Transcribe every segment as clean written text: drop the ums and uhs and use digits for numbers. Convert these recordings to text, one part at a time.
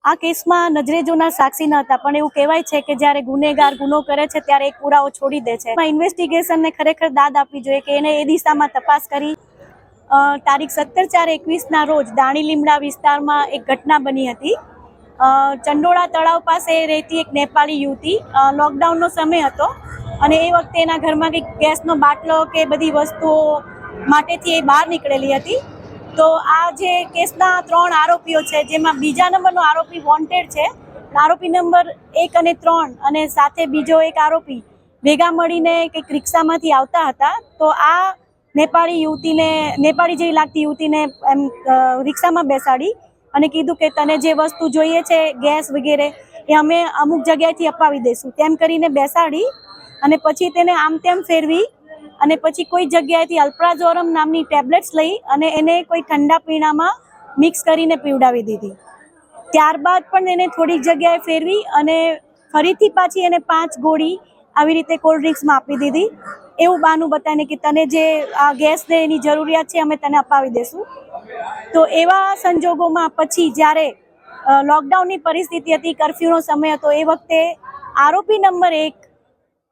આ કેસમાં નજરે જોનાર સાક્ષી ન હતા, પણ એવું કહેવાય છે કે જ્યારે ગુનેગાર ગુનો કરે છે ત્યારે એક પુરાવો છોડી દે છે. ઇન્વેસ્ટિગેશનને ખરેખર દાદ આપવી જોઈએ કે એને એ દિશામાં તપાસ કરી. તારીખ 17/4/21ના રોજ દાણી લીમડા વિસ્તારમાં એક ઘટના બની હતી. ચંડોળા તળાવ પાસે રહેતી એક નેપાળી યુવતી, લોકડાઉનનો સમય હતો અને એ વખતે એના ઘરમાં કંઈક ગેસનો બાટલો કે બધી વસ્તુઓ માટેથી એ બહાર નીકળેલી હતી. તો આ જે કેસના 3 આરોપીઓ છે, જેમાં બીજા નંબરનો આરોપી વોન્ટેડ છે, આરોપી નંબર 1 અને 3 અને સાથે બીજો એક આરોપી ભેગા મળીને કંઈક રિક્ષામાંથી આવતા હતા. તો આ નેપાળી જેવી લાગતી યુવતીને એમ રિક્ષામાં બેસાડી અને કીધું કે તને જે વસ્તુ જોઈએ છે, ગેસ વગેરે, એ અમે અમુક જગ્યાએથી અપાવી દઈશું, તેમ કરીને બેસાડી અને પછી તેને આમ તેમ ફેરવી અને પછી કોઈ જગ્યાએથી અલ્પ્રાઝોરમ નામની ટેબ્લેટ્સ લઈ અને એને કોઈ ઠંડા પીણામાં મિક્સ કરીને પીવડાવી દીધી. ત્યારબાદ પણ એને થોડીક જગ્યાએ ફેરવી અને ફરીથી પાછી એને 5 ગોળી આવી રીતે કોલ્ડ ડ્રિંક્સમાં આપી દીધી, એવું બહાનું બતાવીને કે તને જે આ ગેસને એની જરૂરિયાત છે અમે તને અપાવી દઈશું. તો એવા સંજોગોમાં પછી જ્યારે લોકડાઉનની પરિસ્થિતિ હતી, કર્ફ્યુનો સમય હતો, એ વખતે આરોપી નંબર 1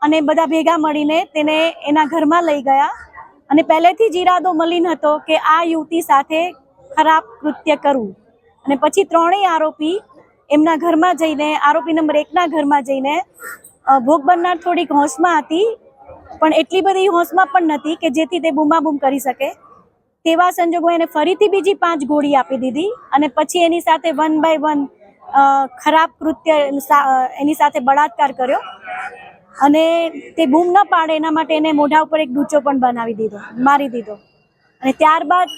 અને બધા ભેગા મળીને તેને એના ઘરમાં લઈ ગયા અને પહેલેથી જ ઈરાદો મલિન હતો કે આ યુવતી સાથે ખરાબ કૃત્ય કરવું. અને પછી 3 આરોપી એમના ઘરમાં જઈને, આરોપી નંબર 1ના ઘરમાં જઈને, ભોગ બનનાર થોડીક હોશમાં હતી પણ એટલી બધી હોશમાં પણ નથી કે જેથી તે બૂમાબૂમ કરી શકે. તેવા સંજોગો એને ફરીથી બીજી 5 ગોળી આપી દીધી અને પછી એની સાથે 1 by 1 ખરાબ કૃત્ય, એની સાથે બળાત્કાર કર્યો અને તે બૂમ ન પાડે એના માટે એને મોઢા ઉપર એક ડૂચો પણ મારી દીધો. અને ત્યારબાદ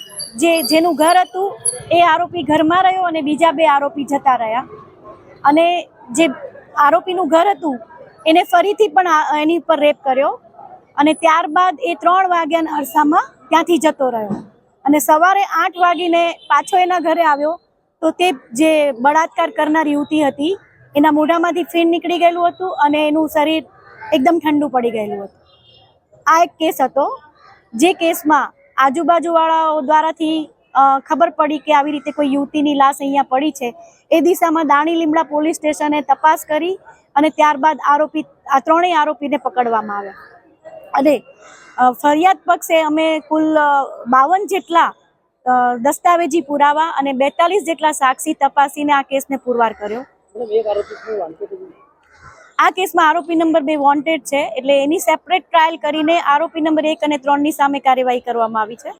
જેનું ઘર હતું એ આરોપી ઘરમાં રહ્યો અને બીજા 2 આરોપી જતા રહ્યા. અને જે આરોપીનું ઘર હતું એને ફરીથી પણ એની ઉપર રેપ કર્યો અને ત્યારબાદ એ 3 વાગ્યાના અરસામાં ત્યાંથી જતો રહ્યો અને સવારે 8 વાગીને પાછો એના ઘરે આવ્યો. તો તે જે બળાત્કાર કરનાર યુવતી હતી એના મોઢામાંથી ફીણ નીકળી ગયેલું હતું અને એનું શરીર એકદમ ઠંડુ પડી ગયેલું હતું. આ એક કેસ હતો, જે કેસમાં આજુબાજુવાળાઓ દ્વારાથી ખબર પડી કે આવી રીતે કોઈ યુવતીની લાશ અહીંયા પડી છે. એ દિશામાં દાણી લીમડા પોલીસ સ્ટેશને તપાસ કરી અને ત્યારબાદ આ 3 આરોપીને પકડવામાં આવ્યા. અને ફરિયાદ પક્ષે અમે કુલ 52 જેટલા દસ્તાવેજી પુરાવા અને 42 જેટલા સાક્ષી તપાસીને આ કેસને પુરવાર કર્યો. આ કેસમાં આરોપી નંબર 2 વોન્ટેડ છે, એટલે એની સેપરેટ ટ્રાયલ કરીને આરોપી નંબર 1 અને 3ની સામે કાર્યવાહી કરવામાં આવી છે.